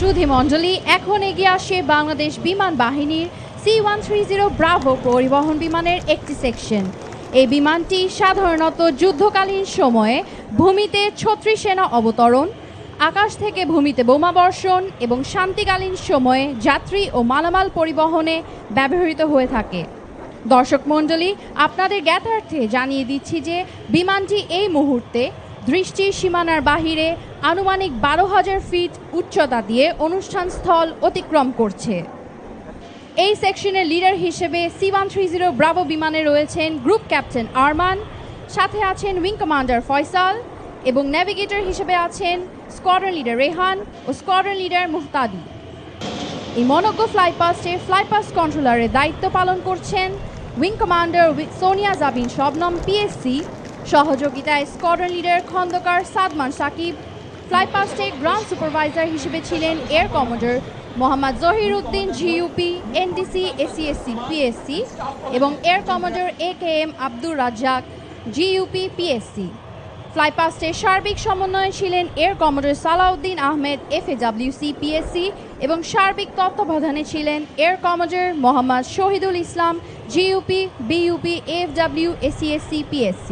সুধী মণ্ডলী, এখন এগিয়ে আসে বাংলাদেশ বিমান বাহিনীর C-130 ব্রাভো পরিবহন বিমানের একটি সেকশন। এই বিমানটি সাধারণত যুদ্ধকালীন সময়ে ভূমিতে ছত্রি সেনা অবতরণ, আকাশ থেকে ভূমিতে বোমা বর্ষণ এবং শান্তিকালীন সময়ে যাত্রী ও মালামাল পরিবহনে ব্যবহৃত হয়ে থাকে। দর্শক মণ্ডলী, আপনাদের জ্ঞাতার্থে জানিয়ে দিচ্ছি যে বিমানটি এই মুহূর্তে দৃষ্টির সীমানার বাহিরে আনুমানিক 12,000 ফিট উচ্চতা দিয়ে অনুষ্ঠান স্থল অতিক্রম করছে। এই সেকশনের লিডার হিসেবে C-130 ব্রাভো বিমানে রয়েছেন গ্রুপ ক্যাপ্টেন আরমান, সাথে আছেন উইং কমান্ডার ফয়সাল এবং নেভিগেটর হিসেবে আছেন স্কোয়াড্রন লিডার রেহান ও স্কোয়াড্রন লিডার মুহতাদি। এই মনোজ্ঞ ফ্লাইপাস্টে ফ্লাইপাস্ট কন্ট্রোলারের দায়িত্ব পালন করছেন wing commander Sonia Jabin Shabnam PSC, সহযোগিতায় স্কোয়াড্রন লিডার খন্দকার সাদমান সাকিব। ফ্লাইপাস্টে গ্রাউন্ড সুপারভাইজার হিসেবে ছিলেন air commodore Mohammad Zahir Uddin GUP NDC ACSC PSC এবং air commodore AKM Abdur Razzak GUP PSC। ফ্লাইপাস্টের সার্বিক সমন্বয়ে ছিলেন air commodore Salauddin Ahmed FAWC PSC এবং সার্বিক তত্ত্বাবধানে ছিলেন air commodore Mohammad Shahidul Islam GUP BUP AFW ACSC PSC।